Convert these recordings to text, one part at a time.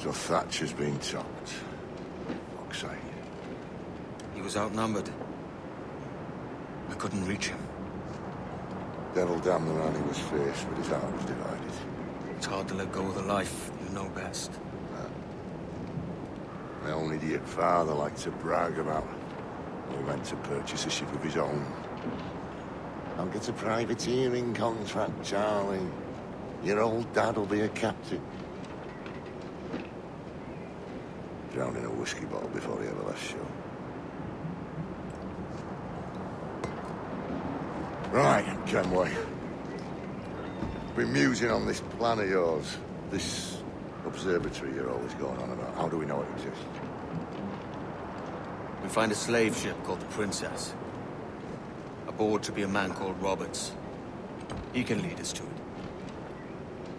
So Thatcher's been topped. Fuck's sake. He was outnumbered. I couldn't reach him. Devil damn the man, he was fierce, but his heart was divided. It's hard to let go of the life you know best. My own idiot father liked to brag about how he went to purchase a ship of his own. I'll get a privateering contract, Charlie. Your old dad'll be a captain. Drowned in a whiskey bottle before he ever left shore. Right, Kenway. Been musing on this plan of yours. This observatory you're always going on about. How do we know it exists? We find a slave ship called the Princess. Aboard should be a man called Roberts. He can lead us to it.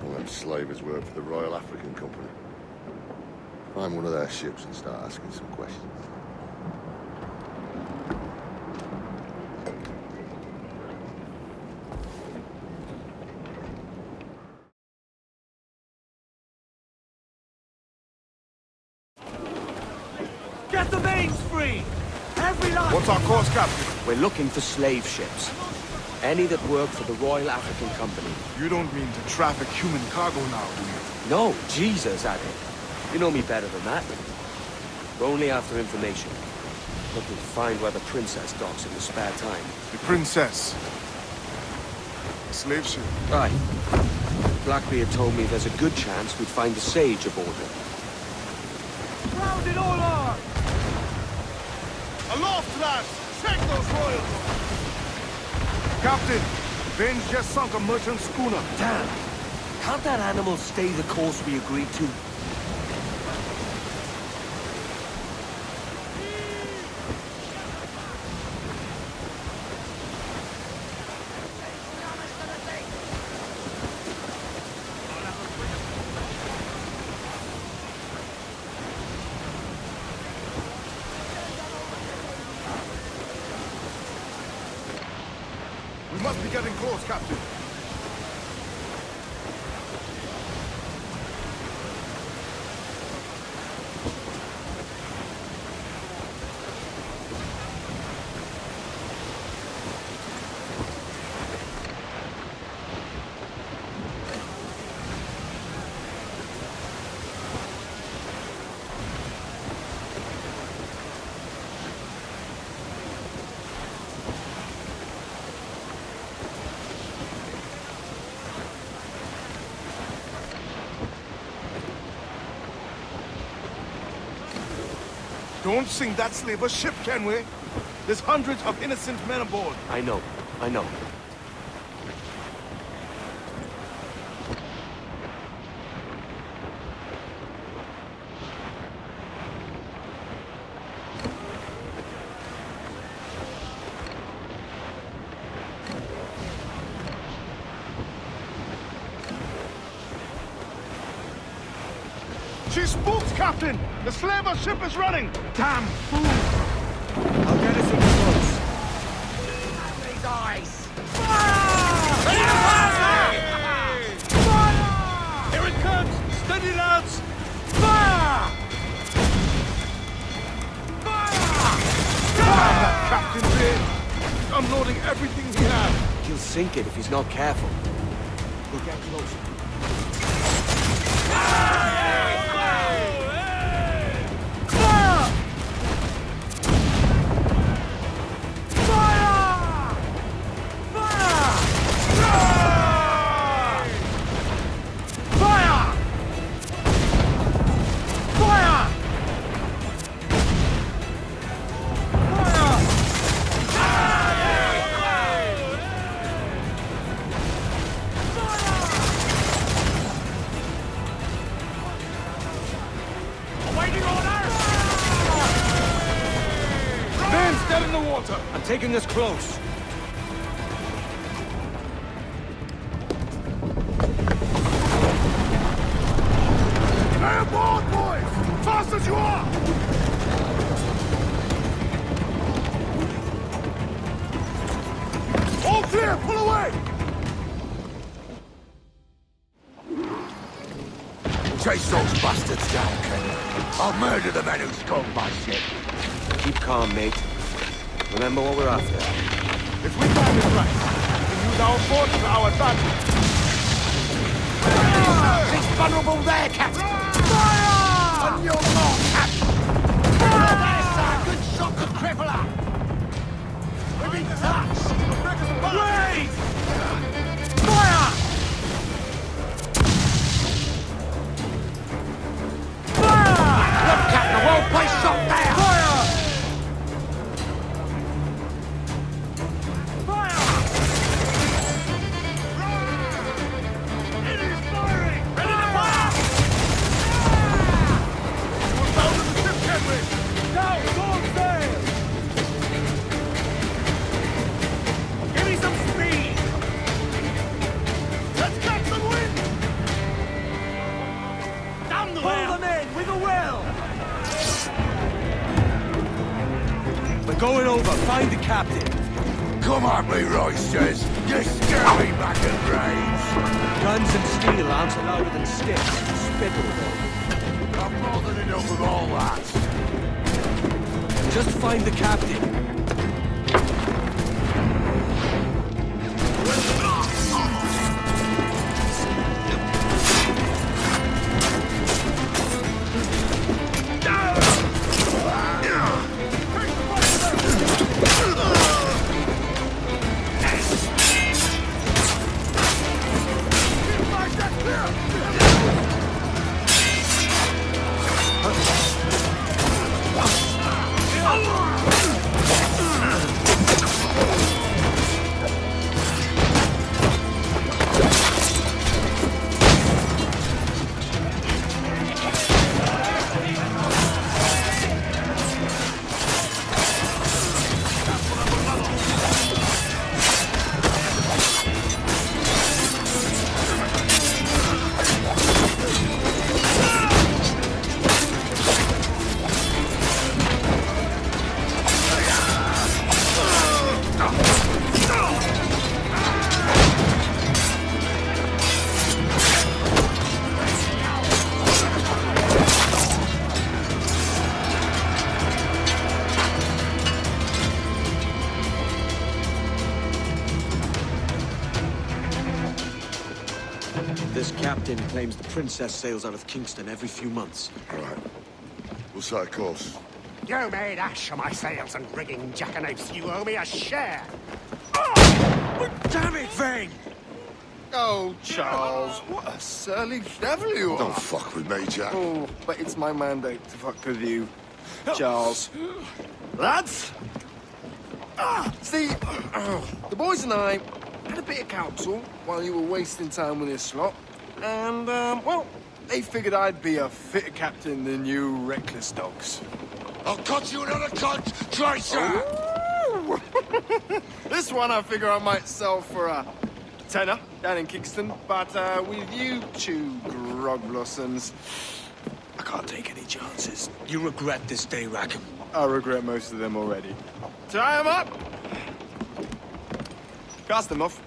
Well, them slavers work for the Royal African Company. Find one of their ships and start asking some questions. Get the mains free! Every line! What's our course, Captain? We're looking for slave ships. Any that work for the Royal African Company. You don't mean to traffic human cargo now, do you? No, Jesus, Addy. You know me better than that. We're only after information. Looking to find where the Princess docks in the spare time. The Princess. A slave ship. Right. Blackbeard told me there's a good chance we'd find the Sage aboard her. Round it all on! Aloft, lads! Take those royals! Captain, Bane's just sunk a merchant schooner. Damn! Can't that animal stay the course we agreed to? We must be getting close, Captain. Don't sink that slaver ship, Kenway. There's hundreds of innocent men aboard. I know. She spooks, Captain! The slaver ship is running! Damn fool! I'll get us in close. These eyes! Fire! Here it comes! Steady, lads! Fire! Damn that Captain Bane! He's unloading everything he has! He'll sink it if he's not careful. We'll get closer. I'm taking us close. Stay aboard, boys! Fast as you are! All clear! Pull away! Chase those bastards down, Ken. I'll murder the men who stole my ship. Keep calm, mate. Remember what we're after. If we time it right, we can use our force to our advantage. He's vulnerable there, Captain. Fire! On your mark, Captain. There's a good shot to cripple her. We've been touched. Wait! Fire! Fire! Look, Captain, a well-placed shot there. Fire! Going over, find the captain. Come at me, Roysters. You scare me back and brains. Guns and steel aren't louder than sticks. Spittle, though. I'm more than enough of all that. Just find the captain. This captain claims the princess sails out of Kingston every few months. Right. We'll set a course. You made ash of my sails and rigging, jackanapes. You owe me a share. Damn it, Vane! Oh, Charles, what a surly devil you are. Don't fuck with me, Jack. Oh, but it's my mandate to fuck with you, Charles. Lads! See, the boys and I had a bit of counsel while you were wasting time with this lot. And, well, they figured I'd be a fitter captain than you reckless dogs. I'll cut you another cunt, traitor! This one I figure I might sell for a tenner down in Kingston, but with you two grog blossoms, I can't take any chances. You regret this day, Rackham. I regret most of them already. Tie them up! Cast them off.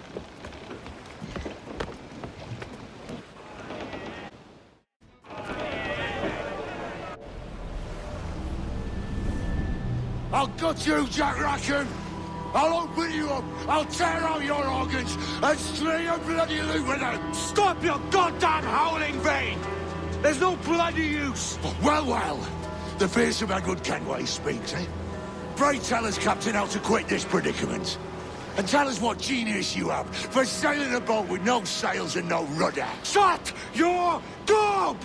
I'll gut you, Jack Rackham! I'll open you up, I'll tear out your organs, and string your bloody loot with them! Stop your goddamn howling, Vane! There's no bloody use! Well, the fearsome Edward Kenway speaks, eh? Pray tell us, Captain, how to quit this predicament. And tell us what genius you have for sailing a boat with no sails and no rudder. Shut your gob!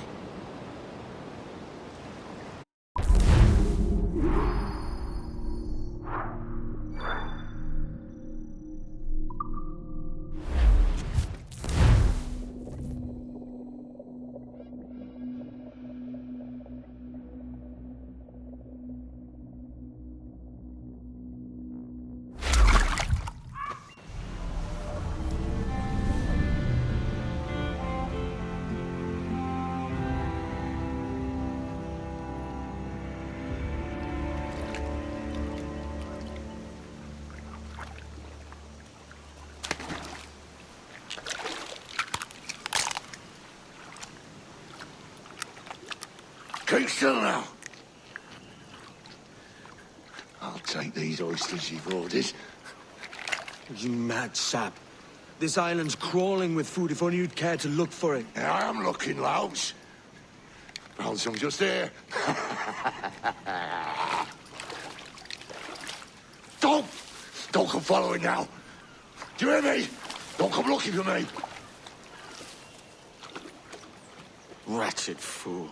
Keep still now. I'll take these oysters you've ordered. You mad sap. This island's crawling with food if only you'd care to look for it. Yeah, I am looking, Louts. Found some just here. Don't come following now. Do you hear me? Don't come looking for me. Wretched fool.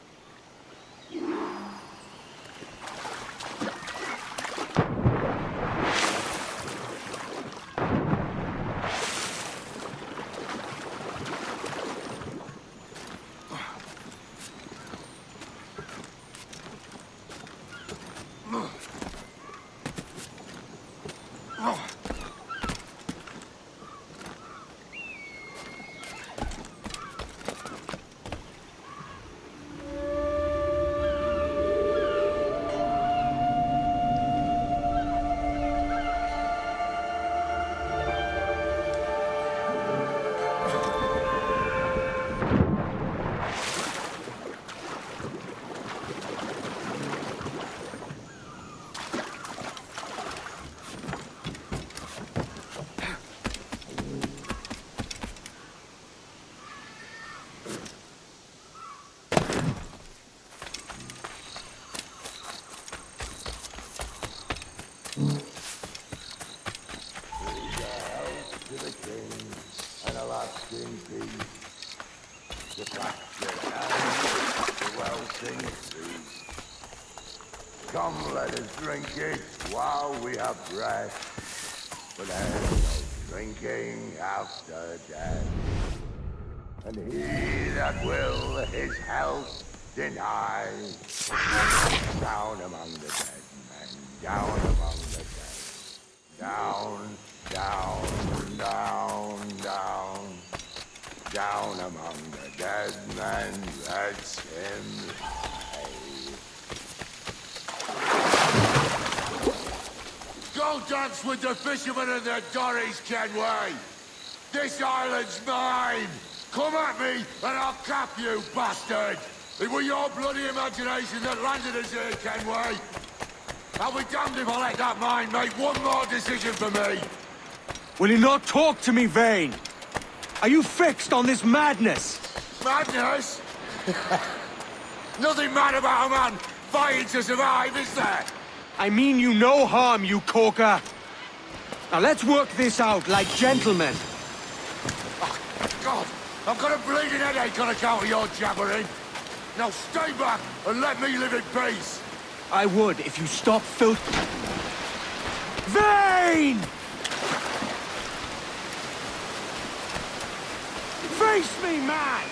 Come, let us drink it while we have breath. For there's no drinking after death. And he that will his health deny, down among the dead men, down among the dead. Down, down, down, down. Down among the dead men, let's him lay. Go dance with the fishermen and the dories, Kenway! This island's mine! Come at me, and I'll cap you, bastard! It was your bloody imagination that landed us here, Kenway! I'll be damned if I let that mind make one more decision for me! Will you not talk to me, Vane? Are you fixed on this madness? Madness? Nothing mad about a man fighting to survive, is there? I mean you no harm, you corker. Now let's work this out like gentlemen. Oh, God, I've got a bleeding headache on account of your jabbering. Now stay back and let me live in peace. I would if you stopped Vane! Face me, man!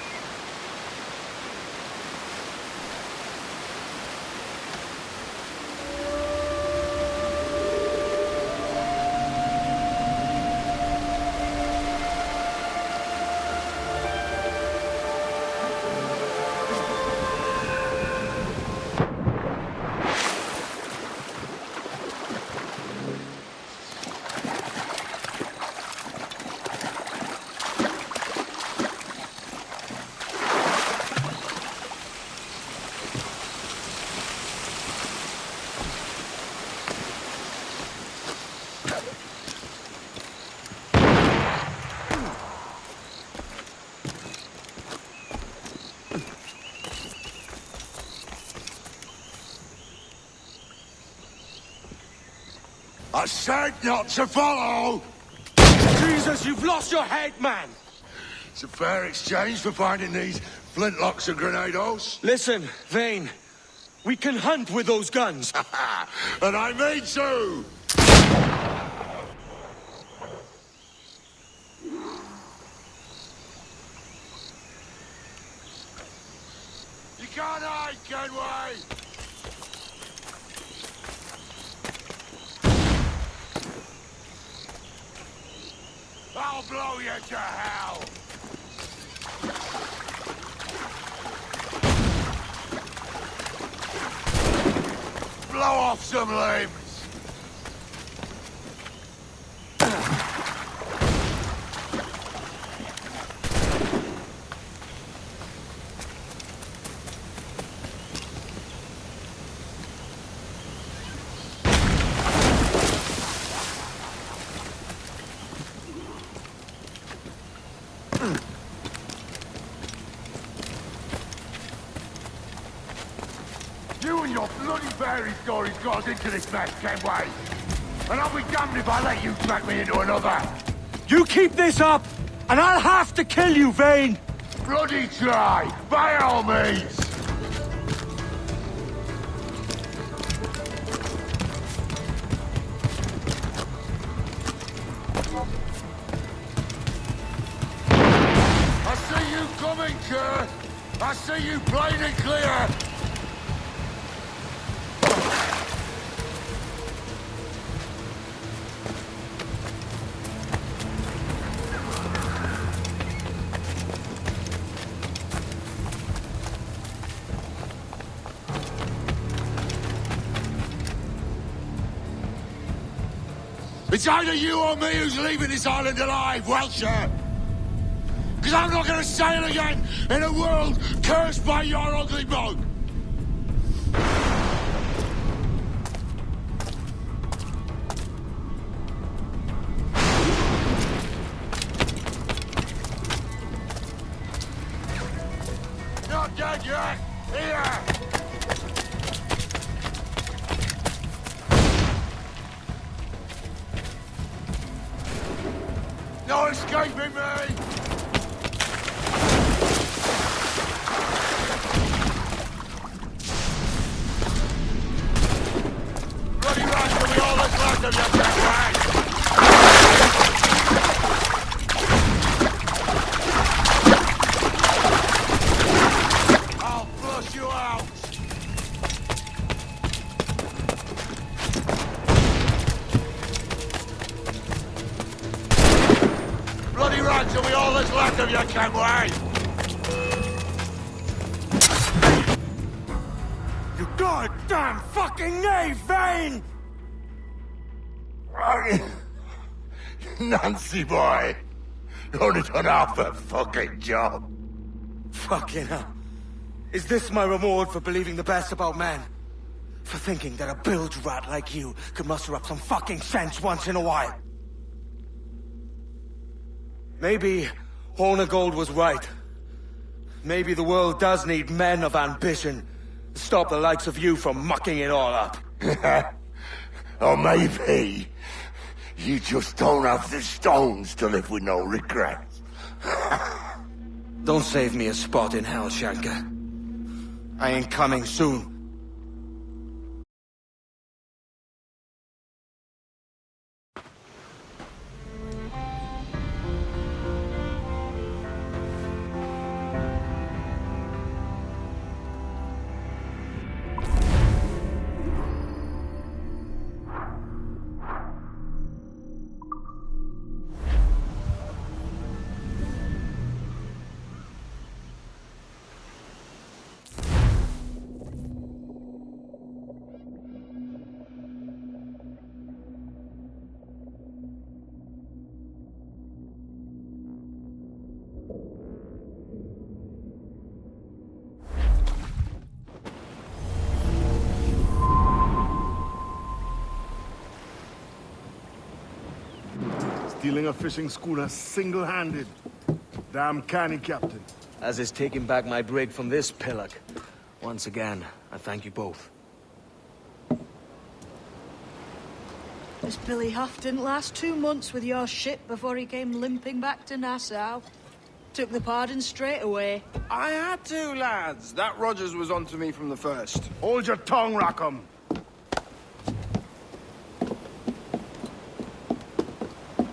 I said not to follow! Jesus, you've lost your head, man! It's a fair exchange for finding these flintlocks and grenados. Listen, Vane. We can hunt with those guns. And I mean to! You can't hide, Kenway! I'll blow you to hell! Blow off some limbs! You and your bloody fairy stories got us into this mess, Kenway. And I'll be damned if I let you drag me into another. You keep this up, and I'll have to kill you, Vane! Bloody try, by all means. I see you coming, Kerr. I see you plain and clear. It's either you or me who's leaving this island alive, Welcher. Because I'm not going to sail again in a world cursed by your ugly mug. Not dead yet. Here. No escaping me! Bloody right to be all that's left of your jack. I'll flush you out! Bloody right to be all that's left of your Kenway! You goddamn fucking knave, Vane! Nancy boy! You only done half the fucking job. Fucking hell. Is this my reward for believing the best about men? For thinking that a bilge rat like you could muster up some fucking sense once in a while? Maybe Horn of Gold was right. Maybe the world does need men of ambition to stop the likes of you from mucking it all up. Or maybe you just don't have the stones to live with no regrets. Don't save me a spot in hell, Shanka. I ain't coming soon. Stealing a fishing schooner single-handed. Damn canny, Captain. As is taking back my brig from this pillock. Once again, I thank you both. This Billy Huff didn't last 2 months with your ship before he came limping back to Nassau. Took the pardon straight away. I had to, lads. That Rogers was onto me from the first. Hold your tongue, Rackham.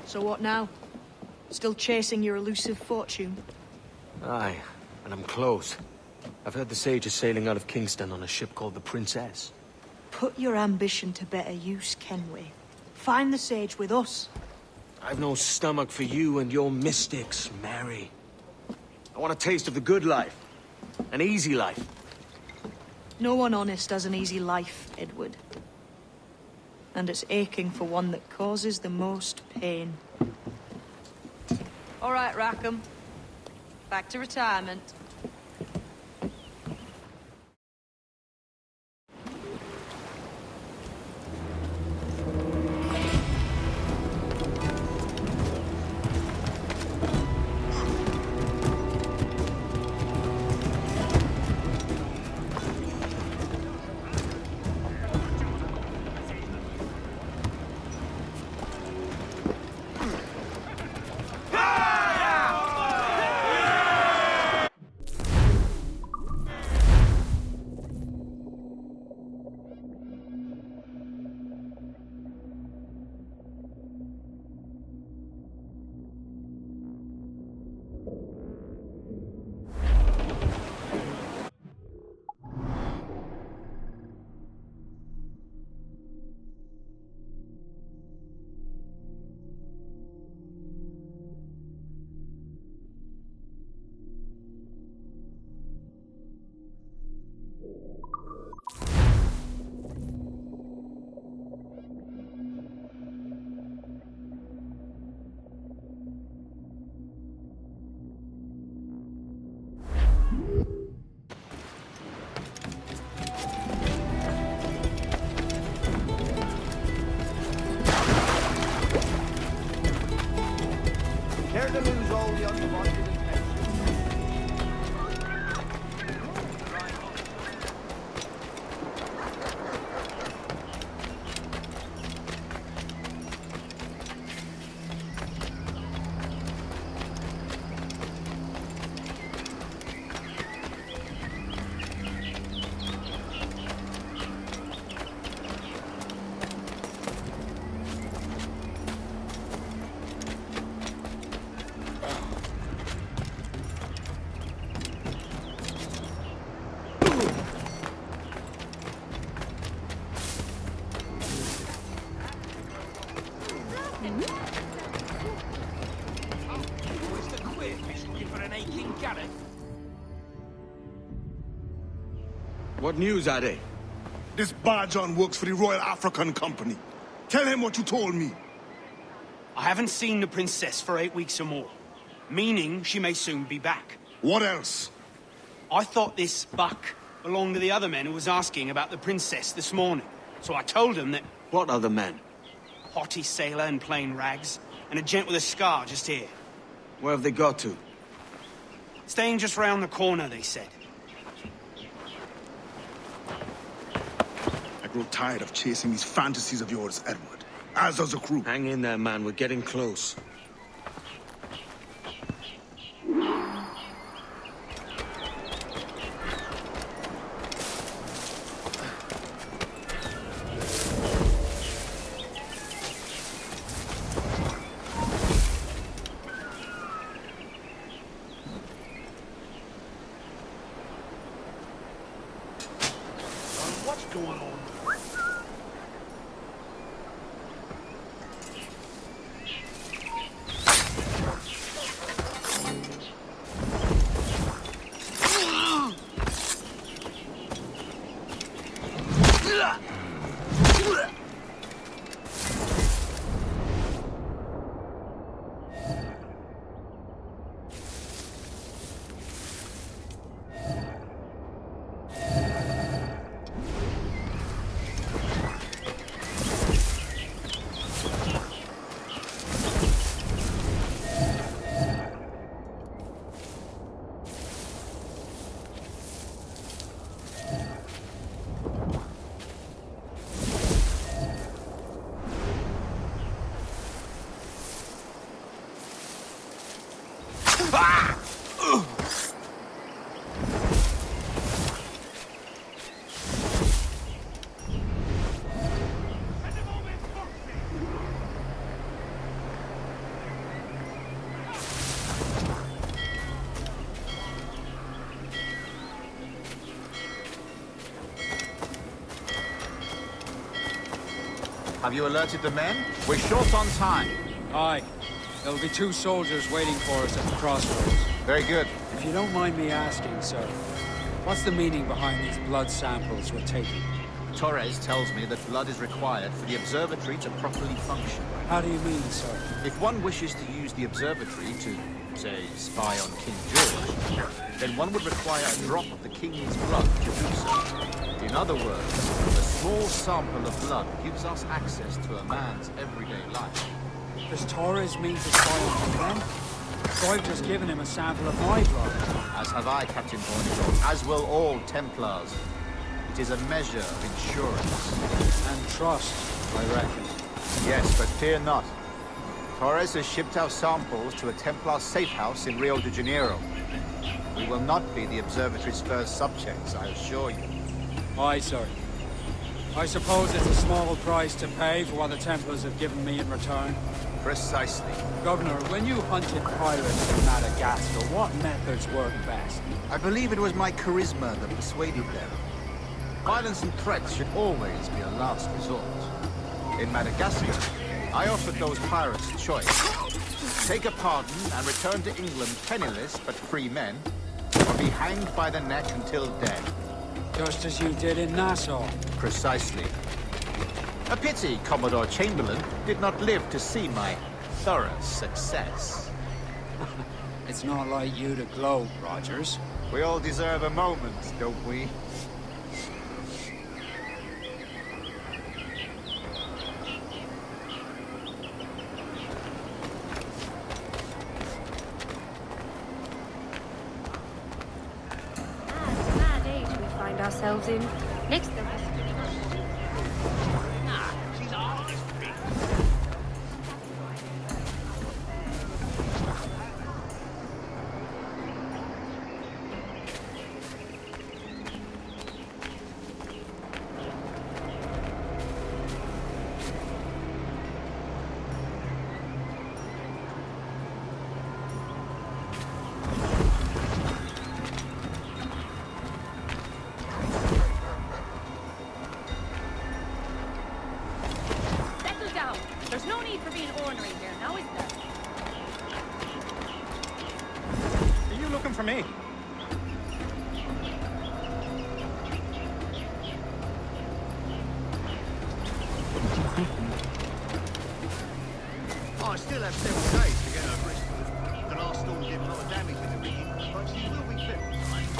So what now? Still chasing your elusive fortune? Aye, and I'm close. I've heard the Sage is sailing out of Kingston on a ship called the Princess. Put your ambition to better use, Kenway. Find the Sage with us. I've no stomach for you and your mystics, Mary. I want a taste of the good life. An easy life. No one honest has an easy life, Edward. And it's aching for one that causes the most pain. All right, Rackham. Back to retirement. Better to lose all the unwanted attention. What news, Ade? This Barjon works for the Royal African Company. Tell him what you told me. I haven't seen the princess for 8 weeks or more, meaning she may soon be back. What else? I thought this buck belonged to the other men who was asking about the princess this morning. So I told him that What other men? haughty sailor in plain rags, and a gent with a scar just here. Where have they got to? Staying just round the corner, they said. I grow tired of chasing these fantasies of yours, Edward. As does the crew. Hang in there, man. We're getting close. What's going on? Have you alerted the men? We're short on time. Aye. There'll be 2 soldiers waiting for us at the crossroads. Very good. If you don't mind me asking, sir, what's the meaning behind these blood samples we're taking? Torres tells me that blood is required for the observatory to properly function. How do you mean, sir? If one wishes to use the observatory to, say, spy on King George, then one would require a drop of the king's blood to do so. In other words, a small sample of blood gives us access to a man's everyday life. Does Torres mean to spy on me then? So I've just given him a sample of my blood. As have I, Captain Hornigold, as will all Templars. It is a measure of insurance. And trust, I reckon. Yes, but fear not. Torres has shipped our samples to a Templar safe house in Rio de Janeiro. We will not be the observatory's first subjects, I assure you. Aye, sir. I suppose it's a small price to pay for what the Templars have given me in return. Precisely. Governor, when you hunted pirates in Madagascar, what methods worked best? I believe it was my charisma that persuaded them. Violence and threats should always be a last resort. In Madagascar, I offered those pirates a choice. Take a pardon and return to England penniless but free men, or be hanged by the neck until dead. Just as you did in Nassau. Precisely. A pity Commodore Chamberlain did not live to see my thorough success. It's not like you to gloat, Rogers. We all deserve a moment, don't we? themselves in. Next they'll just... There's no need for being ornery here, now is there? Are you looking for me? I still have several days to get over Bristol. The last storm did a lot of damage in the region, but she will be fit, right?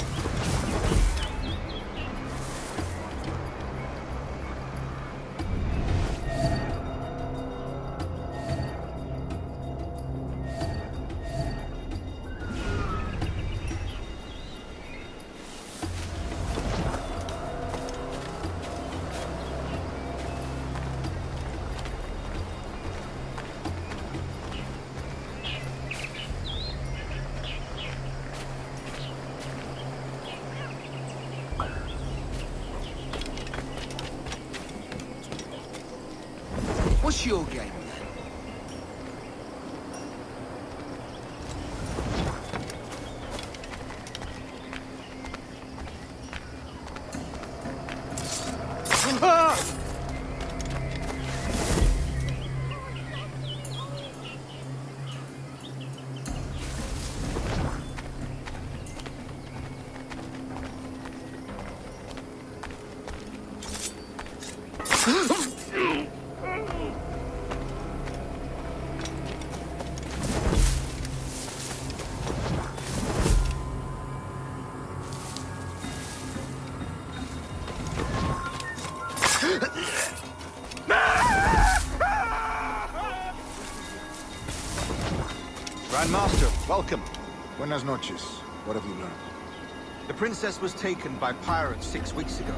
What's your game, then? Grandmaster, welcome. Buenas noches. What have you learned? The princess was taken by pirates 6 weeks ago.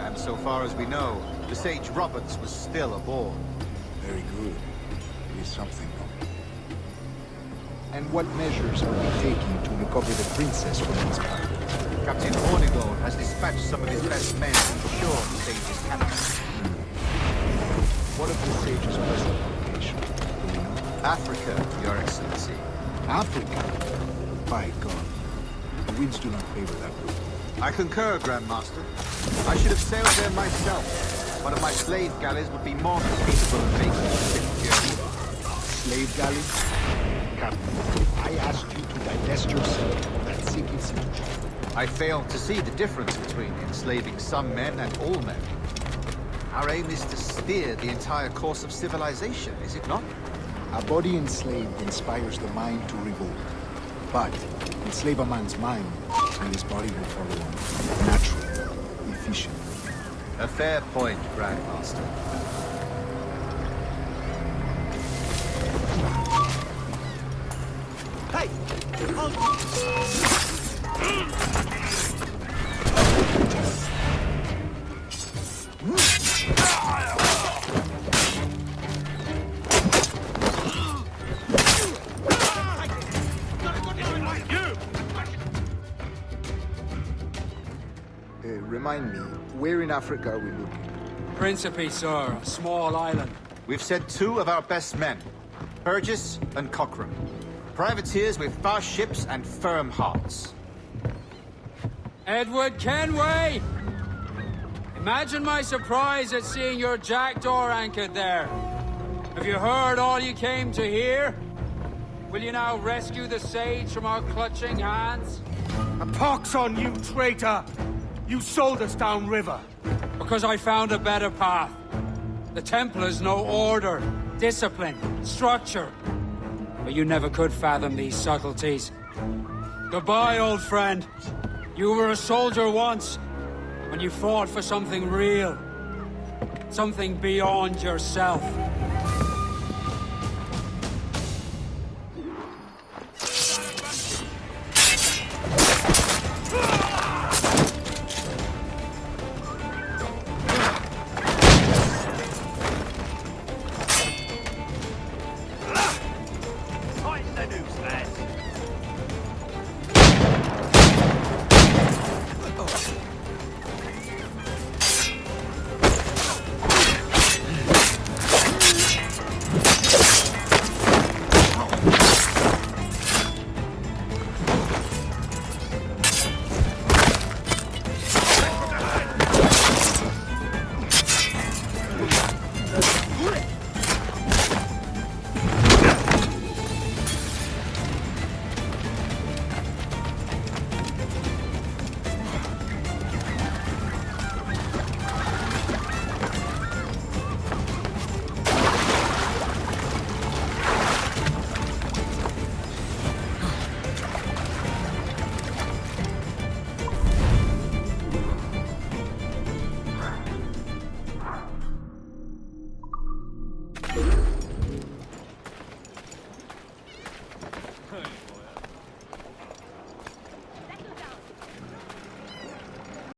And so far as we know, the Sage Roberts was still aboard. Very good. It is something, no? And what measures are we taking to recover the princess from these pirates? Captain Hornigold has dispatched some of his best men to ensure the Sage's capture. What of the Sage's present location? Do we know? Africa, Your Excellency. Africa? By God. The winds do not favor that route. I concur, Grandmaster. I should have sailed there myself. One of my slave galleys would be more than capable of making a swift journey. Slave galleys? Captain, I asked you to divest yourself of that sick institution. I failed to see the difference between enslaving some men and all men. Our aim is to steer the entire course of civilization, is it not? A body enslaved inspires the mind to revolt. But enslave a man's mind, and his body will follow on. Naturally, efficiently. A fair point, Grandmaster. Hey! Remind me, where in Africa are we looking? Principe, sir, a small island. We've sent 2 of our best men, Burgess and Cochrane. Privateers with fast ships and firm hearts. Edward Kenway! Imagine my surprise at seeing your jackdaw anchored there. Have you heard all you came to hear? Will you now rescue the Sage from our clutching hands? A pox on you, traitor! You sold us downriver. Because I found a better path. The Templars know order, discipline, structure. But you never could fathom these subtleties. Goodbye, old friend. You were a soldier once, when you fought for something real. Something beyond yourself. news, lads.